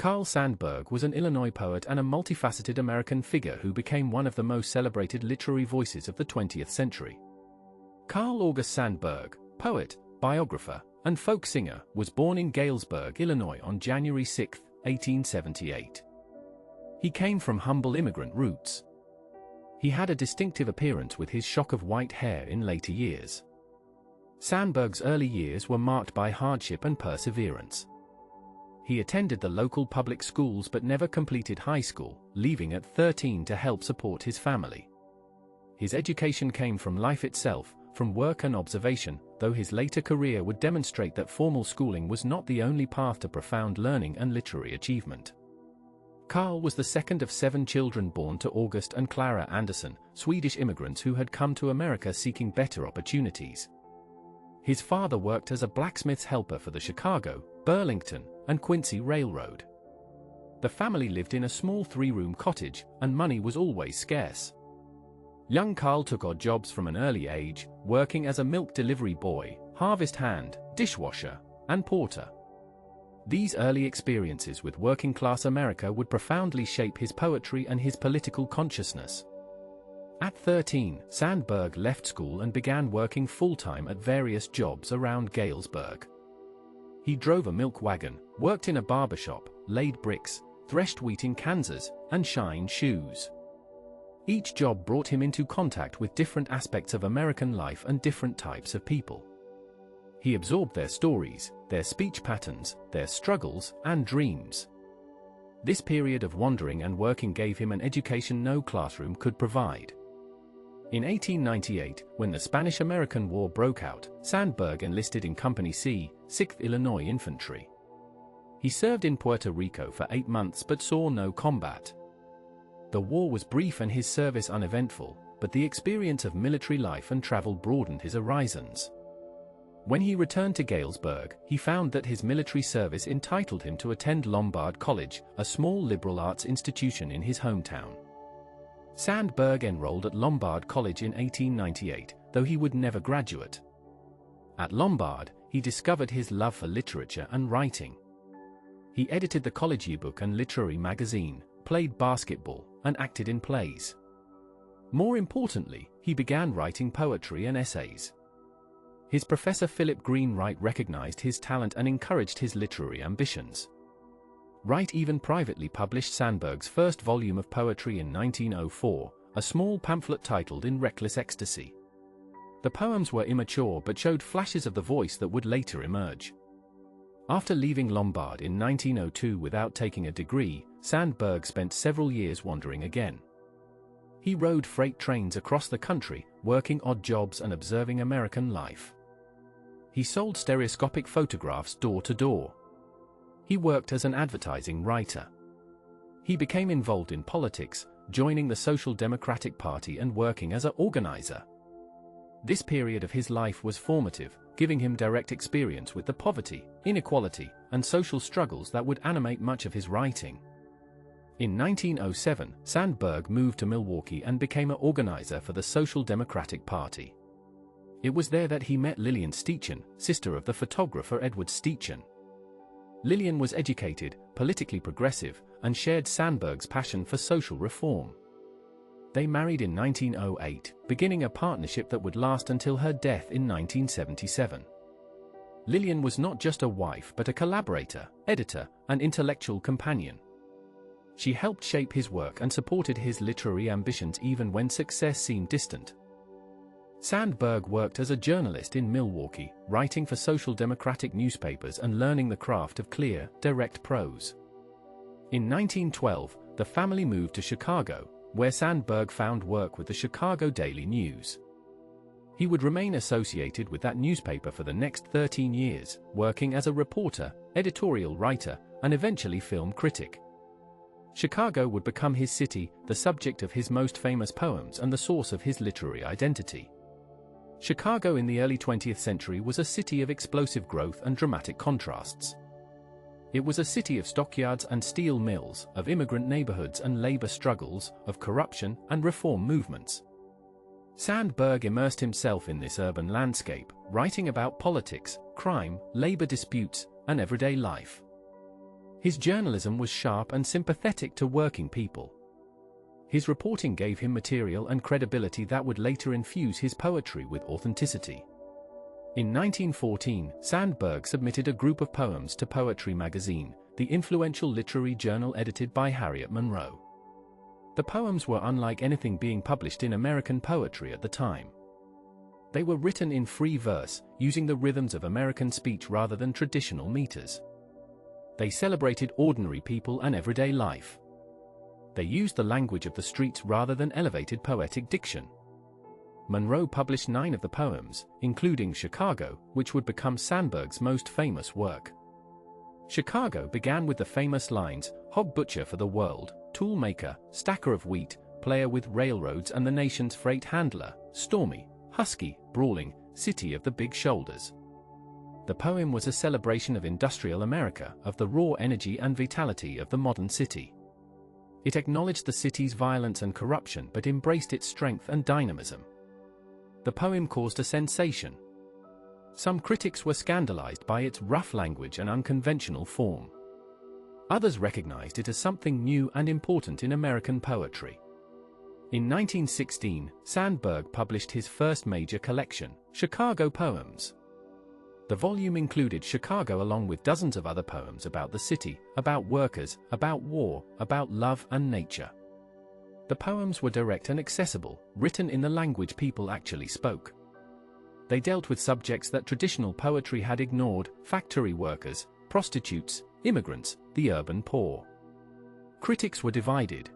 Carl Sandburg was an Illinois poet and a multifaceted American figure who became one of the most celebrated literary voices of the 20th century. Carl August Sandburg, poet, biographer, and folk singer, was born in Galesburg, Illinois on January 6, 1878. He came from humble immigrant roots. He had a distinctive appearance with his shock of white hair in later years. Sandburg's early years were marked by hardship and perseverance. He attended the local public schools but never completed high school, leaving at 13 to help support his family. His education came from life itself, from work and observation, though his later career would demonstrate that formal schooling was not the only path to profound learning and literary achievement. Carl was the second of 7 children born to August and Clara Anderson, Swedish immigrants who had come to America seeking better opportunities. His father worked as a blacksmith's helper for the Chicago, Burlington, and Quincy Railroad. The family lived in a small 3-room cottage, and money was always scarce. Young Carl took odd jobs from an early age, working as a milk delivery boy, harvest hand, dishwasher, and porter. These early experiences with working-class America would profoundly shape his poetry and his political consciousness. At 13, Sandburg left school and began working full-time at various jobs around Galesburg. He drove a milk wagon, worked in a barbershop, laid bricks, threshed wheat in Kansas, and shined shoes. Each job brought him into contact with different aspects of American life and different types of people. He absorbed their stories, their speech patterns, their struggles, and dreams. This period of wandering and working gave him an education no classroom could provide. In 1898, when the Spanish-American War broke out, Sandburg enlisted in Company C, 6th Illinois Infantry. He served in Puerto Rico for 8 months but saw no combat. The war was brief and his service uneventful, but the experience of military life and travel broadened his horizons. When he returned to Galesburg, he found that his military service entitled him to attend Lombard College, a small liberal arts institution in his hometown. Sandburg enrolled at Lombard College in 1898, though he would never graduate. At Lombard, he discovered his love for literature and writing. He edited the college yearbook and literary magazine, played basketball, and acted in plays. More importantly, he began writing poetry and essays. His professor Philip Green Wright recognized his talent and encouraged his literary ambitions. Wright even privately published Sandburg's first volume of poetry in 1904, a small pamphlet titled In Reckless Ecstasy. The poems were immature but showed flashes of the voice that would later emerge. After leaving Lombard in 1902 without taking a degree, Sandburg spent several years wandering again. He rode freight trains across the country, working odd jobs and observing American life. He sold stereoscopic photographs door to door. He worked as an advertising writer. He became involved in politics, joining the Social Democratic Party and working as an organizer. This period of his life was formative, giving him direct experience with the poverty, inequality, and social struggles that would animate much of his writing. In 1907, Sandburg moved to Milwaukee and became an organizer for the Social Democratic Party. It was there that he met Lillian Steichen, sister of the photographer Edward Steichen. Lillian was educated, politically progressive, and shared Sandburg's passion for social reform. They married in 1908, beginning a partnership that would last until her death in 1977. Lillian was not just a wife but a collaborator, editor, and intellectual companion. She helped shape his work and supported his literary ambitions even when success seemed distant. Sandburg worked as a journalist in Milwaukee, writing for social democratic newspapers and learning the craft of clear, direct prose. In 1912, the family moved to Chicago, where Sandburg found work with the Chicago Daily News. He would remain associated with that newspaper for the next 13 years, working as a reporter, editorial writer, and eventually film critic. Chicago would become his city, the subject of his most famous poems and the source of his literary identity. Chicago in the early 20th century was a city of explosive growth and dramatic contrasts. It was a city of stockyards and steel mills, of immigrant neighborhoods and labor struggles, of corruption and reform movements. Sandburg immersed himself in this urban landscape, writing about politics, crime, labor disputes, and everyday life. His journalism was sharp and sympathetic to working people. His reporting gave him material and credibility that would later infuse his poetry with authenticity. In 1914, Sandburg submitted a group of poems to Poetry magazine, the influential literary journal edited by Harriet Monroe. The poems were unlike anything being published in American poetry at the time. They were written in free verse, using the rhythms of American speech rather than traditional meters. They celebrated ordinary people and everyday life. They used the language of the streets rather than elevated poetic diction. Monroe published 9 of the poems, including Chicago, which would become Sandburg's most famous work. Chicago began with the famous lines, "Hog butcher for the world, tool maker, stacker of wheat, player with railroads and the nation's freight handler, stormy, husky, brawling, city of the big shoulders." The poem was a celebration of industrial America, of the raw energy and vitality of the modern city. It acknowledged the city's violence and corruption but embraced its strength and dynamism. The poem caused a sensation. Some critics were scandalized by its rough language and unconventional form. Others recognized it as something new and important in American poetry. In 1916, Sandburg published his first major collection, Chicago Poems. The volume included Chicago along with dozens of other poems about the city, about workers, about war, about love and nature. The poems were direct and accessible, written in the language people actually spoke. They dealt with subjects that traditional poetry had ignored: factory workers, prostitutes, immigrants, the urban poor. Critics were divided.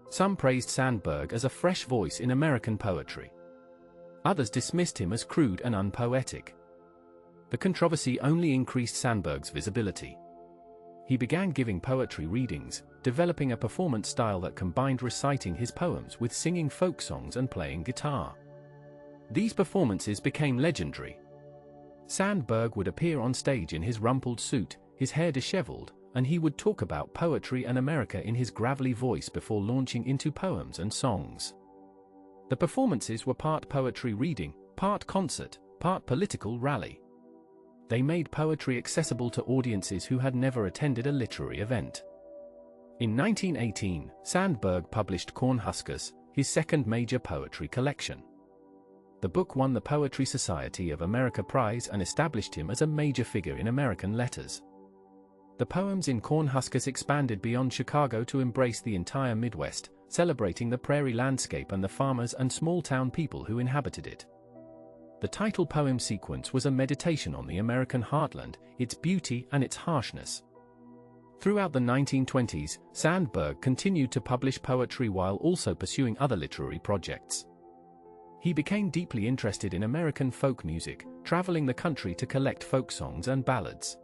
Some praised Sandburg as a fresh voice in American poetry. Others dismissed him as crude and unpoetic. The controversy only increased Sandburg's visibility. He began giving poetry readings, developing a performance style that combined reciting his poems with singing folk songs and playing guitar. These performances became legendary. Sandburg would appear on stage in his rumpled suit, his hair disheveled, and he would talk about poetry and America in his gravelly voice before launching into poems and songs. The performances were part poetry reading, part concert, part political rally. They made poetry accessible to audiences who had never attended a literary event. In 1918, Sandburg published Cornhuskers, his second major poetry collection. The book won the Poetry Society of America Prize and established him as a major figure in American letters. The poems in Cornhuskers expanded beyond Chicago to embrace the entire Midwest, celebrating the prairie landscape and the farmers and small-town people who inhabited it. The title poem sequence was a meditation on the American heartland, its beauty and its harshness. Throughout the 1920s, Sandburg continued to publish poetry while also pursuing other literary projects. He became deeply interested in American folk music, traveling the country to collect folk songs and ballads.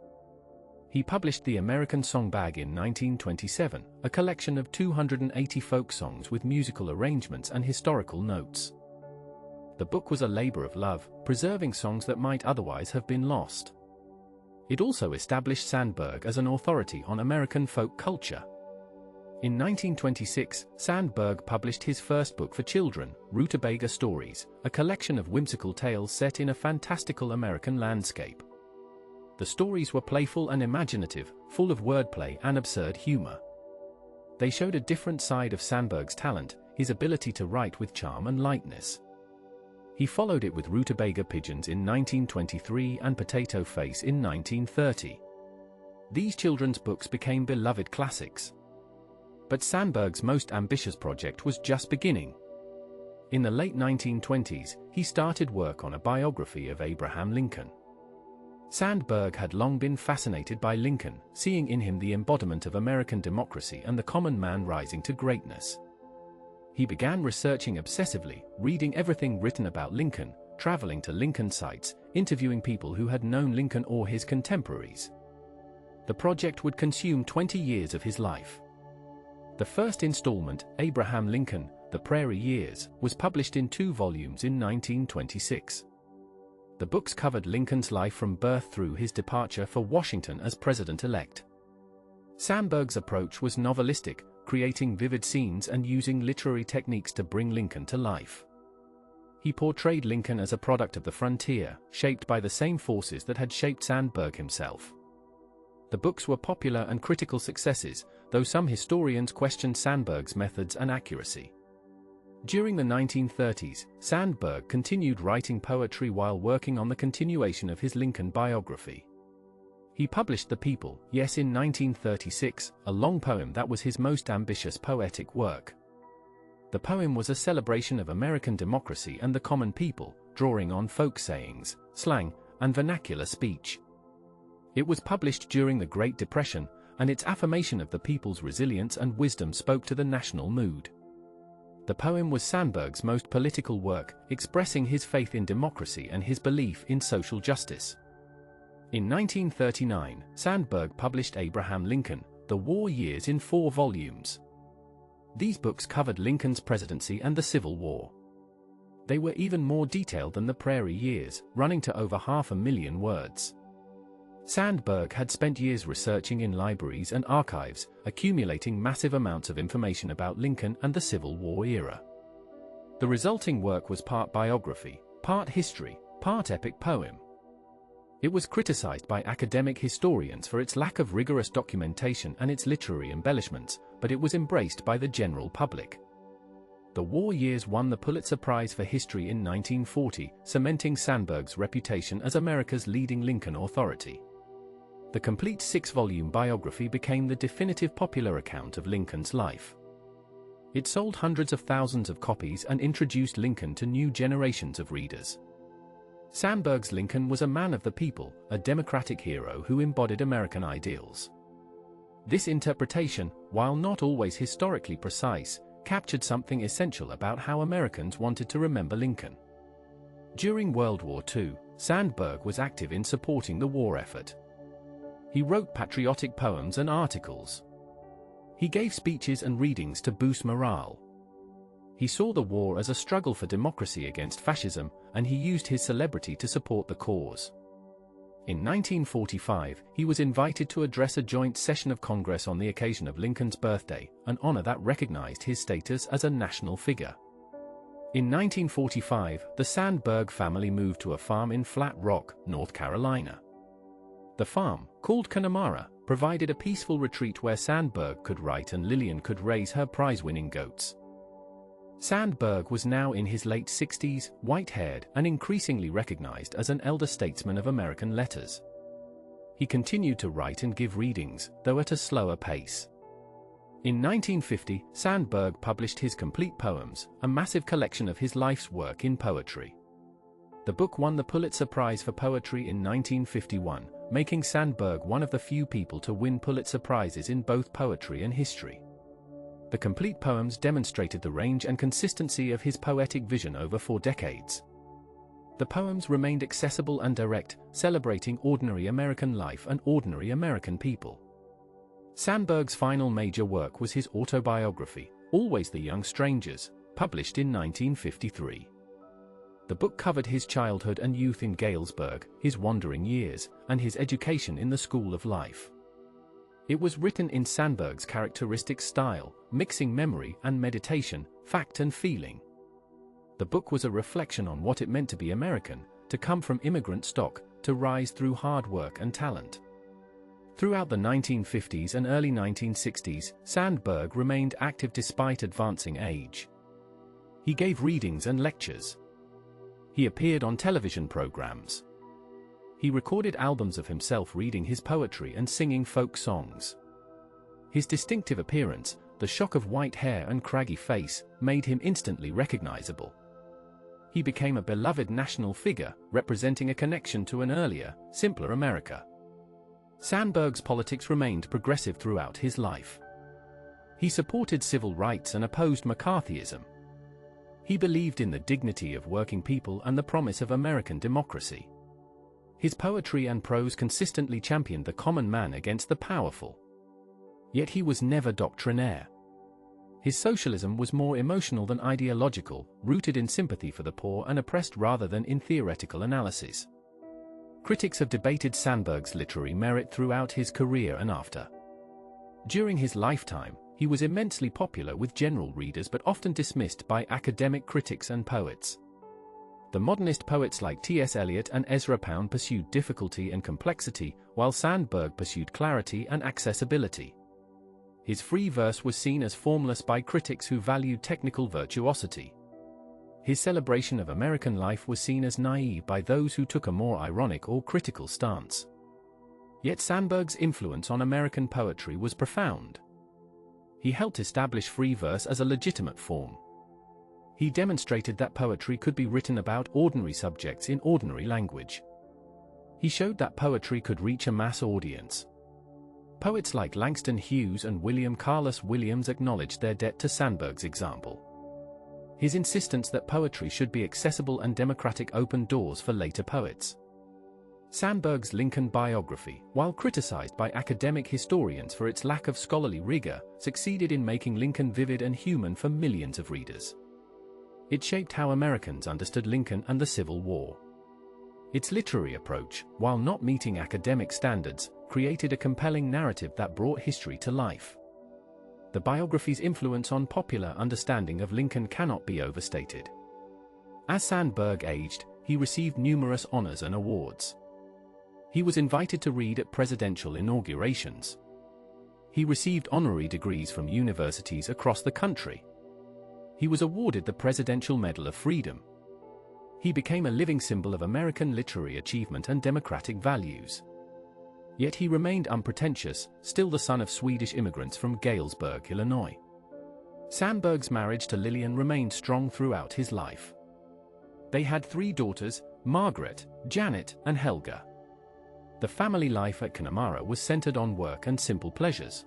He published The American Song Bag in 1927, a collection of 280 folk songs with musical arrangements and historical notes. The book was a labor of love, preserving songs that might otherwise have been lost. It also established Sandburg as an authority on American folk culture. In 1926, Sandburg published his first book for children, Rutabaga Stories, a collection of whimsical tales set in a fantastical American landscape. The stories were playful and imaginative, full of wordplay and absurd humor. They showed a different side of Sandburg's talent, his ability to write with charm and lightness. He followed it with Rutabaga Pigeons in 1923 and Potato Face in 1930. These children's books became beloved classics. But Sandburg's most ambitious project was just beginning. In the late 1920s, he started work on a biography of Abraham Lincoln. Sandburg had long been fascinated by Lincoln, seeing in him the embodiment of American democracy and the common man rising to greatness. He began researching obsessively, reading everything written about Lincoln, traveling to Lincoln sites, interviewing people who had known Lincoln or his contemporaries. The project would consume 20 years of his life. The first installment, Abraham Lincoln, The Prairie Years, was published in 2 volumes in 1926. The books covered Lincoln's life from birth through his departure for Washington as president-elect. Sandburg's approach was novelistic, creating vivid scenes and using literary techniques to bring Lincoln to life. He portrayed Lincoln as a product of the frontier, shaped by the same forces that had shaped Sandburg himself. The books were popular and critical successes, though some historians questioned Sandburg's methods and accuracy. During the 1930s, Sandburg continued writing poetry while working on the continuation of his Lincoln biography. He published The People, Yes in 1936, a long poem that was his most ambitious poetic work. The poem was a celebration of American democracy and the common people, drawing on folk sayings, slang, and vernacular speech. It was published during the Great Depression, and its affirmation of the people's resilience and wisdom spoke to the national mood. The poem was Sandburg's most political work, expressing his faith in democracy and his belief in social justice. In 1939, Sandburg published Abraham Lincoln, The War Years in 4 volumes. These books covered Lincoln's presidency and the Civil War. They were even more detailed than the Prairie Years, running to over 500,000 words. Sandburg had spent years researching in libraries and archives, accumulating massive amounts of information about Lincoln and the Civil War era. The resulting work was part biography, part history, part epic poem. It was criticized by academic historians for its lack of rigorous documentation and its literary embellishments, but it was embraced by the general public. The War Years won the Pulitzer Prize for History in 1940, cementing Sandburg's reputation as America's leading Lincoln authority. The complete 6-volume biography became the definitive popular account of Lincoln's life. It sold hundreds of thousands of copies and introduced Lincoln to new generations of readers. Sandburg's Lincoln was a man of the people, a democratic hero who embodied American ideals. This interpretation, while not always historically precise, captured something essential about how Americans wanted to remember Lincoln. During World War II, Sandburg was active in supporting the war effort. He wrote patriotic poems and articles. He gave speeches and readings to boost morale. He saw the war as a struggle for democracy against fascism, and he used his celebrity to support the cause. In 1945, he was invited to address a joint session of Congress on the occasion of Lincoln's birthday, an honor that recognized his status as a national figure. In 1945, the Sandburg family moved to a farm in Flat Rock, North Carolina. The farm, called Connemara, provided a peaceful retreat where Sandburg could write and Lillian could raise her prize-winning goats. Sandburg was now in his late 60s, white-haired, and increasingly recognized as an elder statesman of American letters. He continued to write and give readings, though at a slower pace. In 1950, Sandburg published his complete poems, a massive collection of his life's work in poetry. The book won the Pulitzer Prize for Poetry in 1951, making Sandburg one of the few people to win Pulitzer Prizes in both poetry and history. The complete poems demonstrated the range and consistency of his poetic vision over 4 decades. The poems remained accessible and direct, celebrating ordinary American life and ordinary American people. Sandburg's final major work was his autobiography, Always the Young Strangers, published in 1953. The book covered his childhood and youth in Galesburg, his wandering years, and his education in the School of Life. It was written in Sandburg's characteristic style, mixing memory and meditation, fact and feeling. The book was a reflection on what it meant to be American, to come from immigrant stock, to rise through hard work and talent. Throughout the 1950s and early 1960s, Sandburg remained active despite advancing age. He gave readings and lectures. He appeared on television programs. He recorded albums of himself reading his poetry and singing folk songs. His distinctive appearance, the shock of white hair and craggy face, made him instantly recognizable. He became a beloved national figure, representing a connection to an earlier, simpler America. Sandburg's politics remained progressive throughout his life. He supported civil rights and opposed McCarthyism. He believed in the dignity of working people and the promise of American democracy. His poetry and prose consistently championed the common man against the powerful. Yet he was never doctrinaire. His socialism was more emotional than ideological, rooted in sympathy for the poor and oppressed rather than in theoretical analysis. Critics have debated Sandburg's literary merit throughout his career and after. During his lifetime, he was immensely popular with general readers but often dismissed by academic critics and poets. The modernist poets like T.S. Eliot and Ezra Pound pursued difficulty and complexity, while Sandburg pursued clarity and accessibility. His free verse was seen as formless by critics who valued technical virtuosity. His celebration of American life was seen as naive by those who took a more ironic or critical stance. Yet Sandburg's influence on American poetry was profound. He helped establish free verse as a legitimate form. He demonstrated that poetry could be written about ordinary subjects in ordinary language. He showed that poetry could reach a mass audience. Poets like Langston Hughes and William Carlos Williams acknowledged their debt to Sandburg's example. His insistence that poetry should be accessible and democratic opened doors for later poets. Sandburg's Lincoln biography, while criticized by academic historians for its lack of scholarly rigor, succeeded in making Lincoln vivid and human for millions of readers. It shaped how Americans understood Lincoln and the Civil War. Its literary approach, while not meeting academic standards, created a compelling narrative that brought history to life. The biography's influence on popular understanding of Lincoln cannot be overstated. As Sandburg aged, he received numerous honors and awards. He was invited to read at presidential inaugurations. He received honorary degrees from universities across the country. He was awarded the Presidential Medal of Freedom. He became a living symbol of American literary achievement and democratic values. Yet he remained unpretentious, still the son of Swedish immigrants from Galesburg, Illinois. Sandburg's marriage to Lillian remained strong throughout his life. They had 3 daughters, Margaret, Janet, and Helga. The family life at Connemara was centered on work and simple pleasures.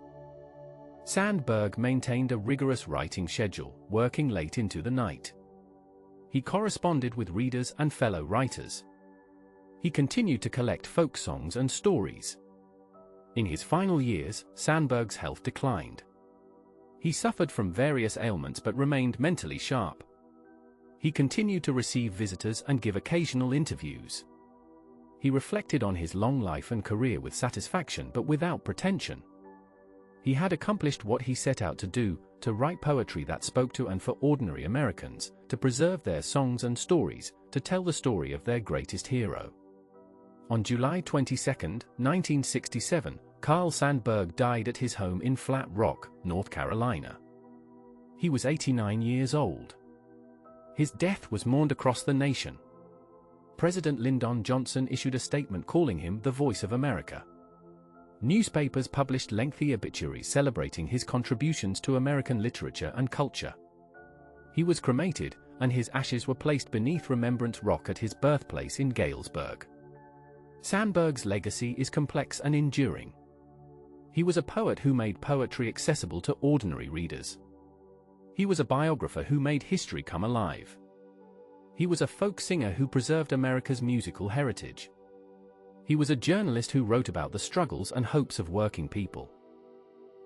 Sandburg maintained a rigorous writing schedule, working late into the night. He corresponded with readers and fellow writers. He continued to collect folk songs and stories. In his final years, Sandburg's health declined. He suffered from various ailments but remained mentally sharp. He continued to receive visitors and give occasional interviews. He reflected on his long life and career with satisfaction but without pretension. He had accomplished what he set out to do, to write poetry that spoke to and for ordinary Americans, to preserve their songs and stories, to tell the story of their greatest hero. On July 22, 1967, Carl Sandburg died at his home in Flat Rock, North Carolina. He was 89 years old. His death was mourned across the nation. President Lyndon Johnson issued a statement calling him the voice of America. Newspapers published lengthy obituaries celebrating his contributions to American literature and culture. He was cremated, and his ashes were placed beneath Remembrance Rock at his birthplace in Galesburg. Sandburg's legacy is complex and enduring. He was a poet who made poetry accessible to ordinary readers. He was a biographer who made history come alive. He was a folk singer who preserved America's musical heritage. He was a journalist who wrote about the struggles and hopes of working people.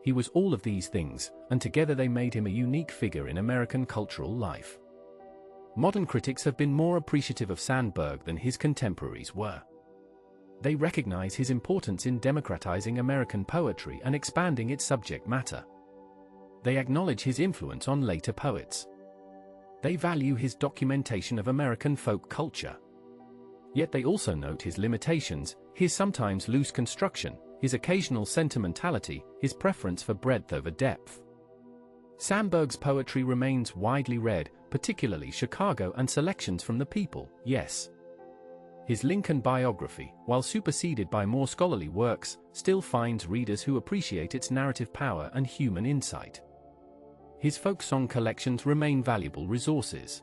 He was all of these things, and together they made him a unique figure in American cultural life. Modern critics have been more appreciative of Sandburg than his contemporaries were. They recognize his importance in democratizing American poetry and expanding its subject matter. They acknowledge his influence on later poets. They value his documentation of American folk culture. Yet they also note his limitations, his sometimes loose construction, his occasional sentimentality, his preference for breadth over depth. Sandburg's poetry remains widely read, particularly Chicago and selections from The People, Yes. His Lincoln biography, while superseded by more scholarly works, still finds readers who appreciate its narrative power and human insight. His folk song collections remain valuable resources.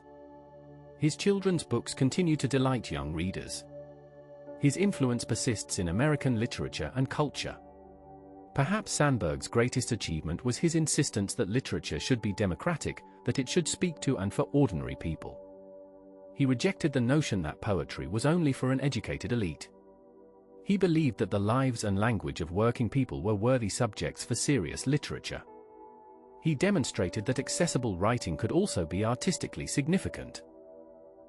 His children's books continue to delight young readers. His influence persists in American literature and culture. Perhaps Sandburg's greatest achievement was his insistence that literature should be democratic, that it should speak to and for ordinary people. He rejected the notion that poetry was only for an educated elite. He believed that the lives and language of working people were worthy subjects for serious literature. He demonstrated that accessible writing could also be artistically significant.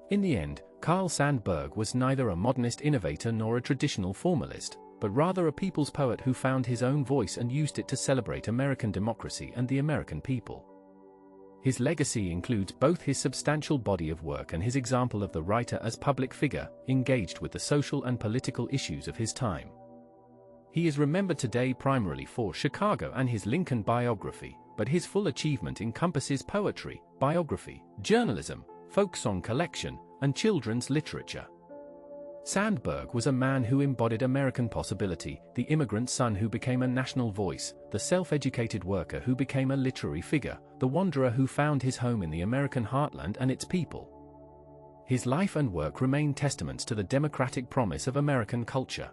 In the end, Carl Sandburg was neither a modernist innovator nor a traditional formalist, but rather a people's poet who found his own voice and used it to celebrate American democracy and the American people. His legacy includes both his substantial body of work and his example of the writer as public figure, engaged with the social and political issues of his time. He is remembered today primarily for Chicago and his Lincoln biography, but his full achievement encompasses poetry, biography, journalism, folk song collection, and children's literature. Sandburg was a man who embodied American possibility, the immigrant son who became a national voice, the self-educated worker who became a literary figure, the wanderer who found his home in the American heartland and its people. His life and work remain testaments to the democratic promise of American culture.